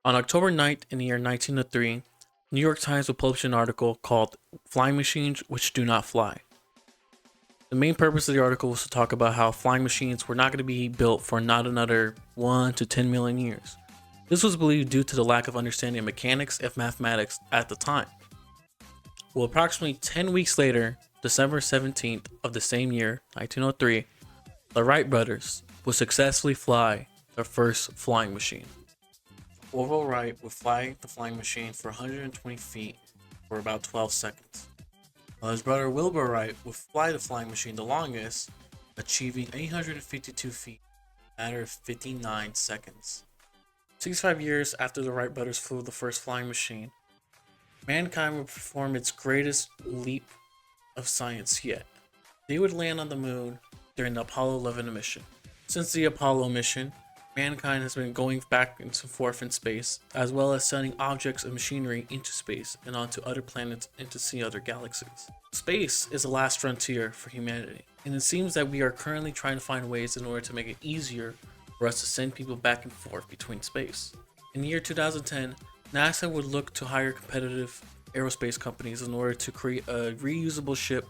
On October 9th in the year 1903, New York Times will publish an article called Flying Machines Which Do Not Fly. The main purpose of the article was to talk about how flying machines were not going to be built for not another 1 to 10 million years. This was believed due to the lack of understanding of mechanics and mathematics at the time. Well, approximately 10 weeks later, December 17th of the same year, 1903, the Wright brothers would successfully fly their first flying machine. Orville Wright would fly the flying machine for 120 feet for about 12 seconds, while his brother Wilbur Wright would fly the flying machine the longest, achieving 852 feet in a matter of 59 seconds. 65 years after the Wright brothers flew the first flying machine, mankind would perform its greatest leap of science yet. They would land on the moon during the Apollo 11 mission. Since the Apollo mission, mankind has been going back and forth in space, as well as sending objects and machinery into space and onto other planets and to see other galaxies. Space is the last frontier for humanity, and it seems that we are currently trying to find ways in order to make it easier for us to send people back and forth between space. In the year 2010, NASA would look to hire competitive aerospace companies in order to create a reusable ship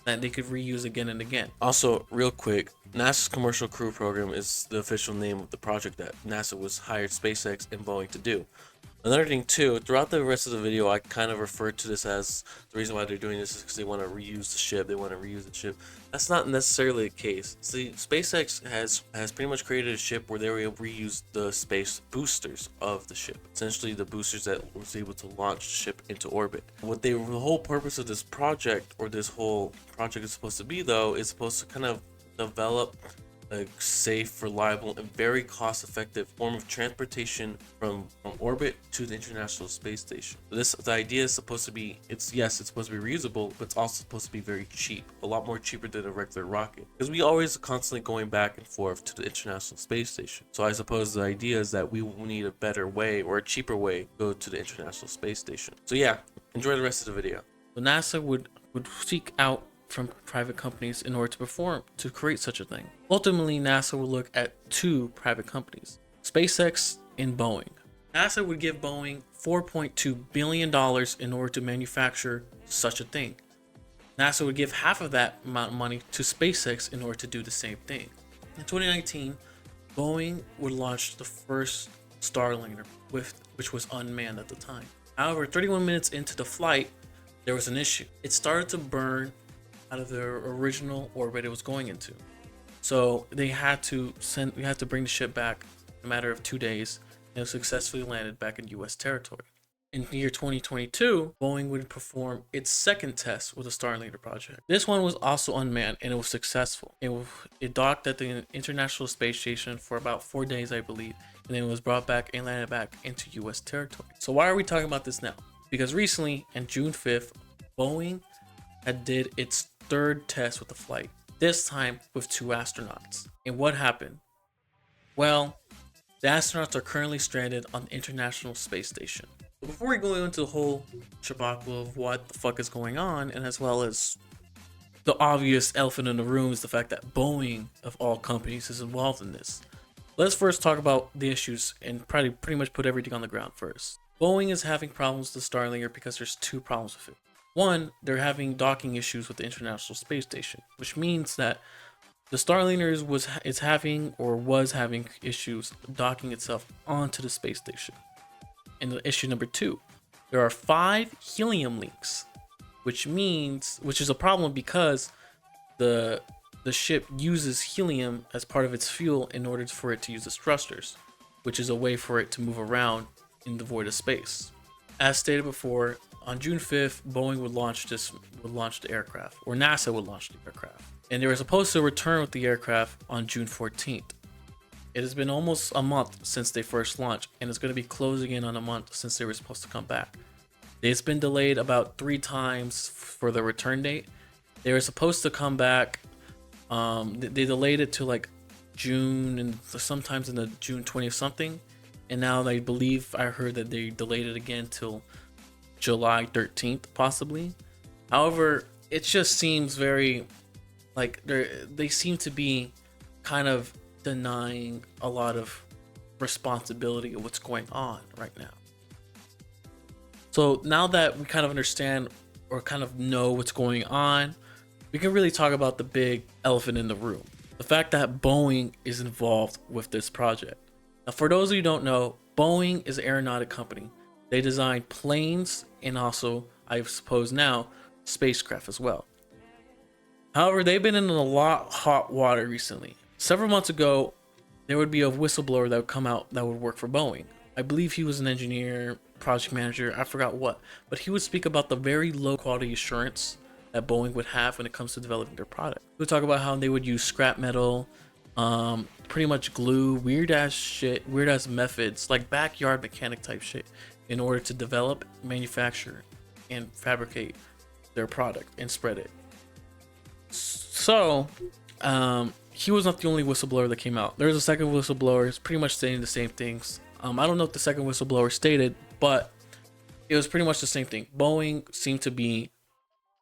that they could reuse again and again. Also, real quick, NASA's Commercial Crew Program is the official name of the project that NASA was hired SpaceX and Boeing to do. Another thing too, throughout the rest of the video, I kind of referred to this as the reason why they're doing this is because they want to reuse the ship. They want to reuse the ship. That's not necessarily the case. See, SpaceX has pretty much created a ship where they were able to reuse the space boosters of the ship. Essentially, the boosters that was able to launch the ship into orbit. The whole purpose of this project, or this whole project is supposed to be though, is supposed to kind of develop a safe, reliable, and very cost-effective form of transportation from orbit to the International Space Station. The idea is supposed to be, it's supposed to be reusable, but it's also supposed to be very cheap, a lot more cheaper than a regular rocket, because we always constantly going back and forth to the International Space Station. So I suppose the idea is that we will need a better way or a cheaper way to go to the International Space Station. So yeah, enjoy the rest of the video. So NASA would seek out from private companies in order to create such a thing. Ultimately, NASA would look at two private companies, SpaceX and Boeing. NASA would give Boeing $4.2 billion in order to manufacture such a thing. NASA would give half of that amount of money to SpaceX in order to do the same thing. In 2019, Boeing would launch the first Starliner, which was unmanned at the time. However, 31 minutes into the flight, there was an issue. It started to burn out of their original orbit it was going into. So we had to bring the ship back in a matter of 2 days, and it successfully landed back in US territory. In the year 2022, Boeing would perform its second test with the Starliner project. This one was also unmanned and it was successful. It docked at the International Space Station for about 4 days, I believe, and then it was brought back and landed back into US territory. So why are we talking about this now? Because recently, on June 5th, Boeing had did its third test with the flight, this time with 2 astronauts. And what happened? Well, the astronauts are currently stranded on the International Space Station. But before we go into the whole shabakla of what the fuck is going on, and as well as the obvious elephant in the room is the fact that Boeing, of all companies, is involved in this. Let's first talk about the issues and pretty much put everything on the ground first. Boeing is having problems with the Starliner because there's 2 problems with it. One, they're having docking issues with the International Space Station, which means that the Starliner is having issues docking itself onto the space station. And the issue number 2, there are 5 helium leaks, which is a problem because the ship uses helium as part of its fuel in order for it to use its thrusters, which is a way for it to move around in the void of space. As stated before, on June 5th, Boeing would launch the aircraft, or NASA would launch the aircraft. And they were supposed to return with the aircraft on June 14th. It has been almost a month since they first launched, and it's going to be closing in on a month since they were supposed to come back. It's been delayed about 3 times for the return date. They were supposed to come back, they delayed it to like June, and sometimes in the June 20th something. And now I heard that they delayed it again till July 13th, possibly. However, it just seems very like they seem to be kind of denying a lot of responsibility of what's going on right now. So now that we kind of understand or kind of know what's going on, we can really talk about the big elephant in the room. The fact that Boeing is involved with this project. Now, for those of you who don't know, Boeing is an aeronautic company. They design planes and also, I suppose now, spacecraft as well. However, they've been in a lot of hot water recently. Several months ago, there would be a whistleblower that would come out that would work for Boeing. I believe he was an engineer, project manager, I forgot what, but he would speak about the very low quality assurance that Boeing would have when it comes to developing their product. He would talk about how they would use scrap metal, pretty much glue, weird ass shit, weird ass methods, like backyard mechanic type shit, in order to develop, manufacture, and fabricate their product and spread it. So, he was not the only whistleblower that came out. There's a second whistleblower, it's pretty much saying the same things. I don't know what the second whistleblower stated, but it was pretty much the same thing. Boeing seemed to be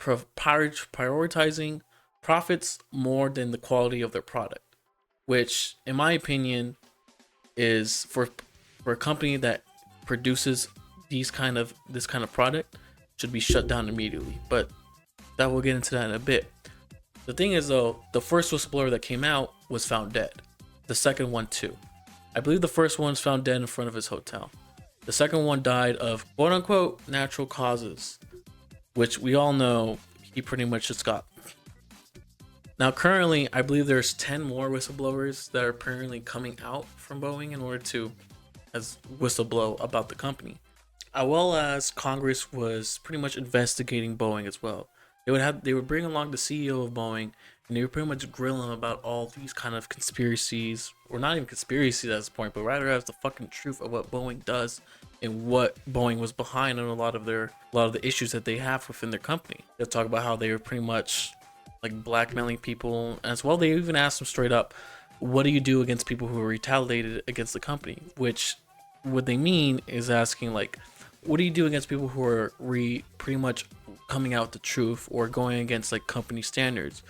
prioritizing profits more than the quality of their product, which, in my opinion, is for a company that produces this kind of product should be shut down immediately. But that we'll get into that in a bit. The thing is, though, the first whistleblower that came out was found dead. The second one too. I believe the first one was found dead in front of his hotel. The second one died of quote unquote natural causes, which we all know he pretty much just got. Now currently, I believe there's 10 more whistleblowers that are apparently coming out from Boeing in order to as whistleblow about the company. As well as Congress was pretty much investigating Boeing as well. They would bring along the CEO of Boeing and they would pretty much grill him about all these kind of conspiracies, or not even conspiracies at this point, but rather as the fucking truth of what Boeing does and what Boeing was behind on a lot of the issues that they have within their company. They'll talk about how they were pretty much like blackmailing people as well. They even asked them straight up, what do you do against people who are retaliated against the company? Which what they mean is asking like, what do you do against people who are pretty much coming out the truth or going against like company standards?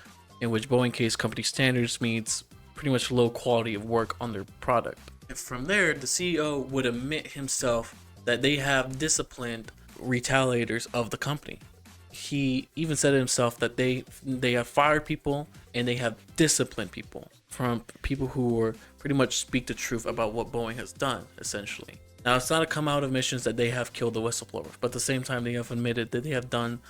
In which Boeing case, company standards means pretty much low quality of work on their product. And from there, the CEO would admit himself that they have disciplined retaliators of the company. He even said it himself that they have fired people and they have disciplined people from people who were pretty much speak the truth about what Boeing has done, essentially. Now, it's not a come out admissions that they have killed the whistleblower, but at the same time, they have admitted that they have done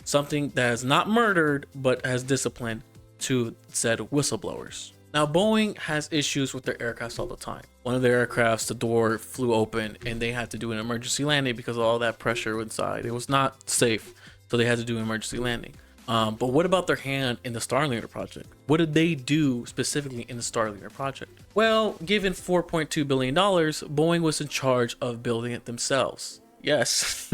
something that has not murdered, but has disciplined to said whistleblowers. Now, Boeing has issues with their aircrafts all the time. One of their aircrafts, the door flew open and they had to do an emergency landing because of all that pressure inside. It was not safe, so they had to do an emergency landing. But what about their hand in the Starliner project? What did they do specifically in the Starliner project? Well, given $4.2 billion, Boeing was in charge of building it themselves. Yes.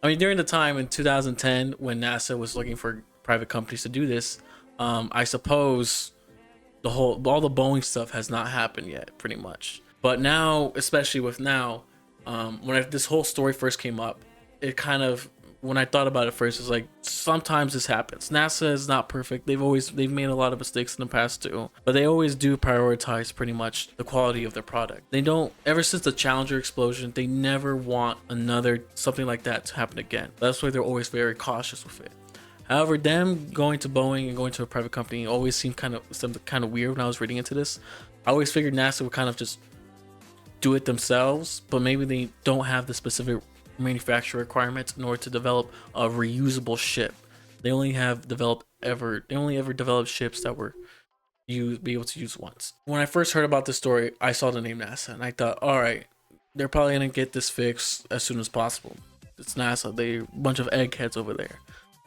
I mean, during the time in 2010 when NASA was looking for private companies to do this, I suppose all the Boeing stuff has not happened yet, pretty much. But now, especially with now, when this whole story first came up, it kind of, when I thought about it first, it's like sometimes this happens. NASA is not perfect. They've made a lot of mistakes in the past too, but they always do prioritize pretty much the quality of their product. They don't, ever since the Challenger explosion, they never want another something like that to happen again. That's why they're always very cautious with it. However, them going to Boeing and going to a private company always seemed kind of weird when I was reading into this. I always figured NASA would kind of just do it themselves, but maybe they don't have the specific manufacturer requirements in order to develop a reusable ship. They only ever developed ships that were be able to use once. When I first heard about this story, I saw the name NASA and I thought, all right, they're probably gonna get this fixed as soon as possible. It's NASA. They're a bunch of eggheads over there.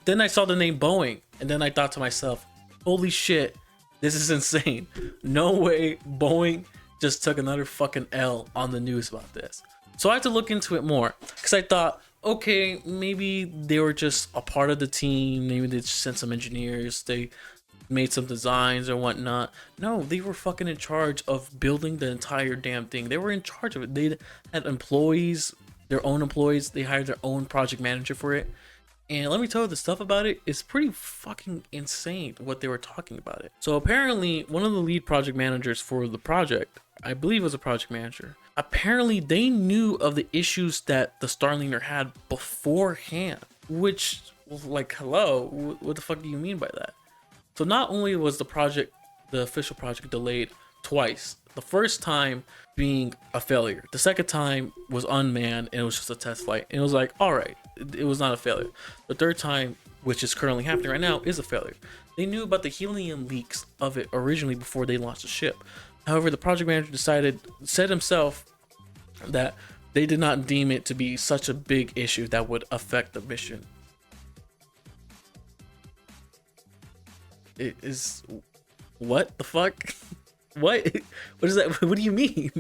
Then I saw the name Boeing, and then I thought to myself, holy shit, this is insane. No way Boeing just took another fucking L on the news about this. So I had to look into it more, because I thought, okay, maybe they were just a part of the team, maybe they just sent some engineers, they made some designs or whatnot. No, they were fucking in charge of building the entire damn thing. They were in charge of it. They had employees, their own employees, they hired their own project manager for it. And let me tell you, the stuff about it is pretty fucking insane what they were talking about it. So apparently, one of the lead project managers for the project, I believe it was a project manager, apparently they knew of the issues that the Starliner had beforehand, which was like, hello, what the fuck do you mean by that? So not only was the official project delayed twice, the first time being a failure, the second time was unmanned and it was just a test flight, and it was like, all right, it was not a failure. The third time, which is currently happening right now, is a failure. They knew about the helium leaks of it originally before they launched the ship. However, the project manager said himself that they did not deem it to be such a big issue that would affect the mission. It is, what the fuck? What is that? What do you mean?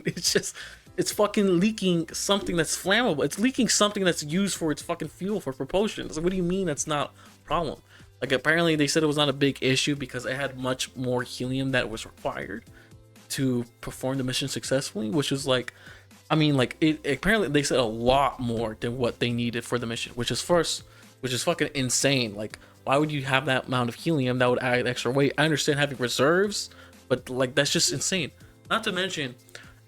It's fucking leaking something that's flammable. It's leaking something that's used for its fucking fuel for propulsion. So what do you mean that's not a problem? Like, apparently they said it was not a big issue because it had much more helium that was required to perform the mission successfully, which was like, I mean, like, it apparently they said a lot more than what they needed for the mission, which is fucking insane. Like, why would you have that amount of helium? That would add extra weight. I understand having reserves, but like, that's just insane. Not to mention,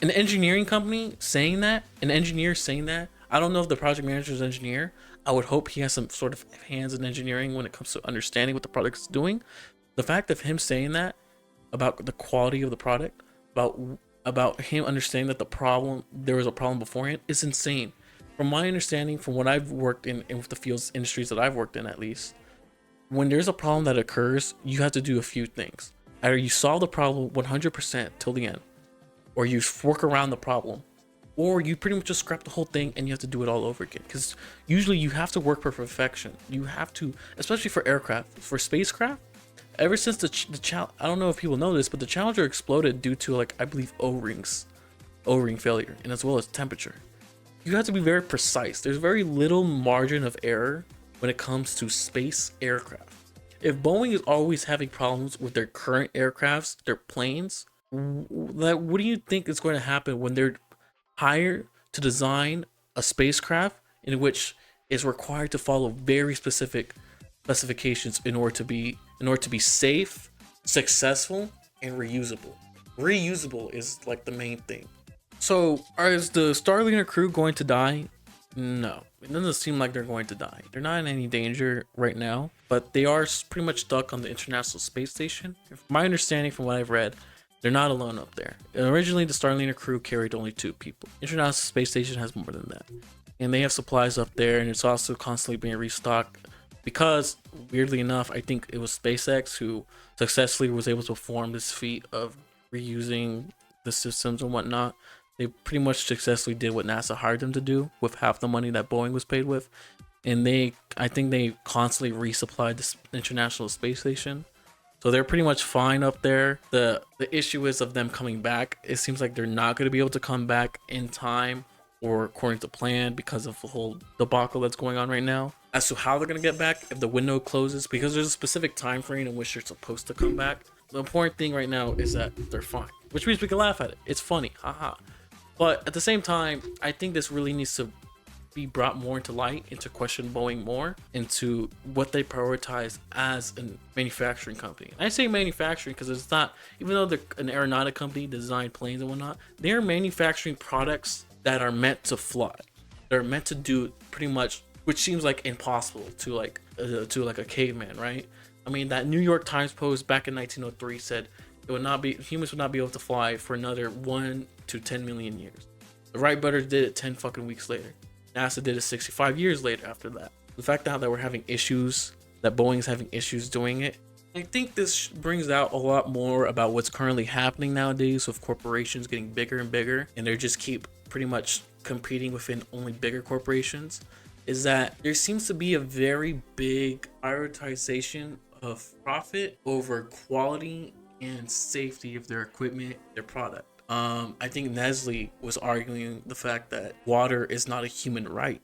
an engineering company saying that, an engineer saying that. I don't know if the project manager is an engineer. I would hope he has some sort of hands in engineering when it comes to understanding what the product is doing. The fact of him saying that about the quality of the product, about him understanding that there was a problem beforehand, is insane. From my understanding, from what I've worked in with the fields industries that I've worked in, at least, when there's a problem that occurs, you have to do a few things. Either you solve the problem 100% till the end, or you work around the problem, or you pretty much just scrap the whole thing and you have to do it all over again. Because usually you have to work for perfection. You have to, especially for aircraft, for spacecraft. Ever since I don't know if people know this, but the Challenger exploded due to, like, I believe O-ring failure, and as well as temperature. You have to be very precise. There's very little margin of error when it comes to space aircraft. If Boeing is always having problems with their current aircrafts, their planes, what do you think is going to happen when they're hired to design a spacecraft in which is required to follow very specific specifications in order to be safe, successful, and reusable? Reusable is like the main thing. So, is the Starliner crew going to die? No, it doesn't seem like they're going to die. They're not in any danger right now, but they are pretty much stuck on the International Space Station. From my understanding, from what I've read, they're not alone up there. Originally, the Starliner crew carried only 2 people. International Space Station has more than that, and they have supplies up there, and it's also constantly being restocked. Because, weirdly enough, I think it was SpaceX who successfully was able to perform this feat of reusing the systems and whatnot. They pretty much successfully did what NASA hired them to do with half the money that Boeing was paid with. And I think they constantly resupplied the International Space Station. So they're pretty much fine up there. The issue is of them coming back. It seems like they're not going to be able to come back in time or according to plan because of the whole debacle that's going on right now. As to how they're going to get back, if the window closes, because there's a specific time frame in which they're supposed to come back. The important thing right now is that they're fine, which means we can laugh at it. It's funny, haha. But at the same time, I think this really needs to be brought more into light, into question Boeing more, into what they prioritize as a manufacturing company. And I say manufacturing because it's not, even though they're an aeronautic company, design planes and whatnot, they're manufacturing products that are meant to fly. They're meant to do pretty much, which seems like impossible to like a caveman, right? I mean, that New York Times post back in 1903 said humans would not be able to fly for another 1 to 10 million years. The Wright brothers did it 10 fucking weeks later. NASA did it 65 years later after that. The fact that we're having issues, that Boeing's having issues doing it, I think this brings out a lot more about what's currently happening nowadays with corporations getting bigger and bigger, and they just keep pretty much competing within only bigger corporations, is that there seems to be a very big prioritization of profit over quality and safety of their equipment, their product. I think Nestle was arguing the fact that water is not a human right.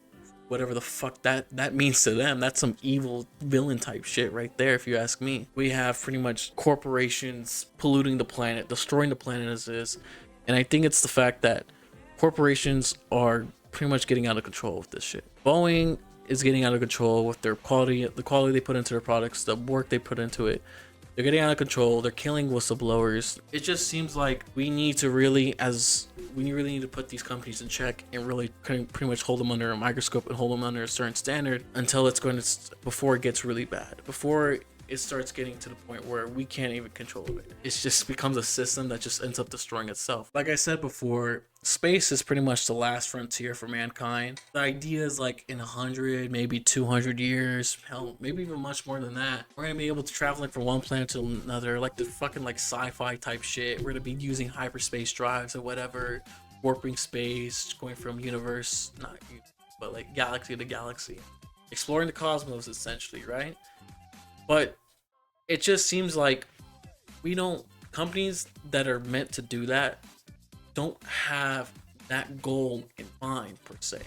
Whatever the fuck that means to them. That's some evil villain type shit right there, if you ask me. We have pretty much corporations polluting the planet, destroying the planet as is. And I think it's the fact that corporations are pretty much getting out of control with this shit. Boeing is getting out of control with their quality, the quality they put into their products, the work they put into it. They're getting out of control. They're killing whistleblowers. It just seems like we really need to put these companies in check and really pretty much hold them under a microscope and hold them under a certain standard until it's going to, before it gets really bad, before it starts getting to the point where we can't even control it. It just becomes a system that just ends up destroying itself. Like I said before, space is pretty much the last frontier for mankind. The idea is like in 100, maybe 200 years, hell, maybe even much more than that, we're gonna be able to travel like from one planet to another, like the fucking like sci-fi type shit. We're gonna be using hyperspace drives or whatever, warping space, going from universe, not but like galaxy to galaxy, exploring the cosmos essentially, right? But it just seems like companies that are meant to do that don't have that goal in mind per se.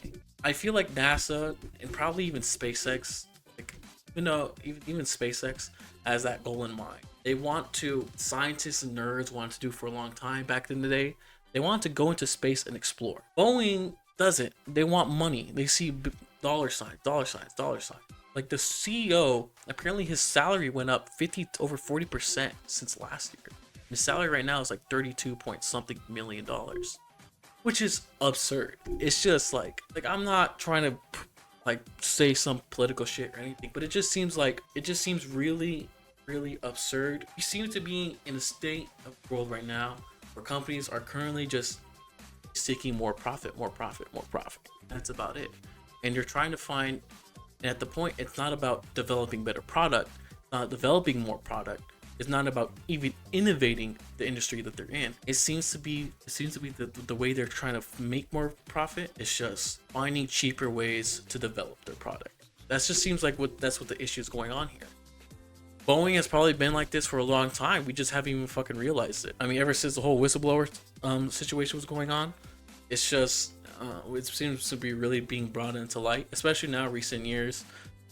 I feel like NASA and probably even SpaceX, like, even SpaceX has that goal in mind. They want to, scientists and nerds want to do for a long time back in the day. They want to go into space and explore. Boeing doesn't. They want money. They see dollar signs, dollar signs, dollar signs. Like the CEO, apparently his salary went up over 40% since last year. His salary right now is like 32 point something million dollars, which is absurd. It's just like I'm not trying to like say some political shit or anything, but it just seems really, really absurd. We seem to be in a state of the world right now where companies are currently just seeking more profit, more profit, more profit. That's about it. And you're trying to find, and at the point, it's not about developing better product, not developing more product. It's not about even innovating the industry that they're in. It seems to be the way they're trying to make more profit is just finding cheaper ways to develop their product. That just seems like that's what the issue is going on here. Boeing has probably been like this for a long time. We just haven't even fucking realized it. I mean, ever since the whole whistleblower situation was going on, it's just it seems to be really being brought into light, especially now recent years.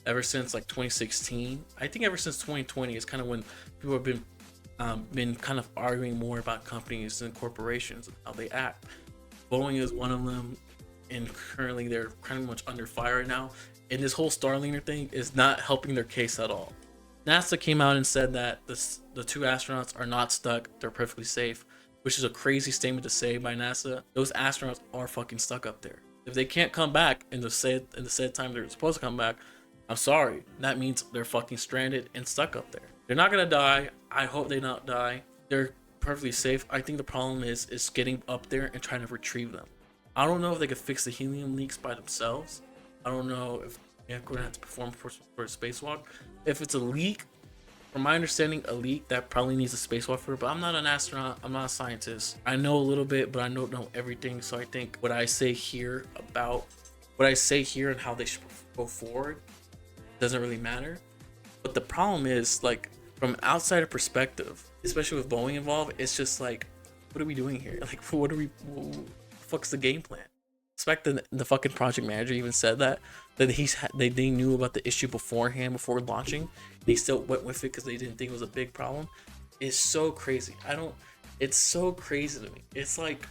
Ever since like 2016, I think ever since 2020 is kind of when people have been kind of arguing more about companies and corporations and how they act. Boeing is one of them, and currently they're kind of much under fire right now. And this whole Starliner thing is not helping their case at all. NASA came out and said that the two astronauts are not stuck; they're perfectly safe, which is a crazy statement to say by NASA. Those astronauts are fucking stuck up there. If they can't come back in the said time they're supposed to come back, I'm sorry. That means they're fucking stranded and stuck up there. They're not gonna die. I hope they not die. They're perfectly safe. I think the problem is getting up there and trying to retrieve them. I don't know if they could fix the helium leaks by themselves. I don't know if they're going to have to perform for a spacewalk. If it's a leak, from my understanding, a leak that probably needs a spacewalk for it. But I'm not an astronaut. I'm not a scientist. I know a little bit, but I don't know everything. So I think what I say here and how they should go forward doesn't really matter. But the problem is, like, from an outsider perspective, especially with Boeing involved, it's just like, what are we doing here? Like, what the fuck's the game plan? Expect the fucking project manager even said that they knew about the issue beforehand, before launching. They still went with it because they didn't think it was a big problem. It's so crazy. It's so crazy to me. It's like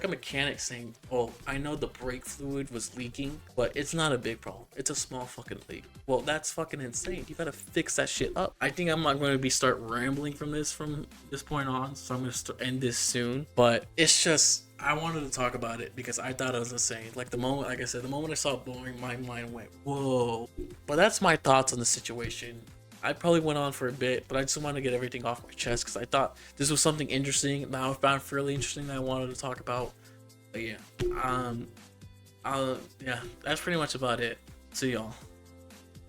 a mechanic saying, "Oh, I know the brake fluid was leaking, but it's not a big problem. It's a small fucking leak." Well, that's fucking insane. You gotta fix that shit up. I think I'm not going to start rambling from this point on, so I'm gonna end this soon. But it's just, I wanted to talk about it because I thought it was insane. Like the moment I saw Boeing, my mind went, whoa. But that's my thoughts on the situation. I probably went on for a bit, but I just wanted to get everything off my chest because I thought this was something interesting that I found fairly interesting that I wanted to talk about. But yeah, that's pretty much about it. See y'all.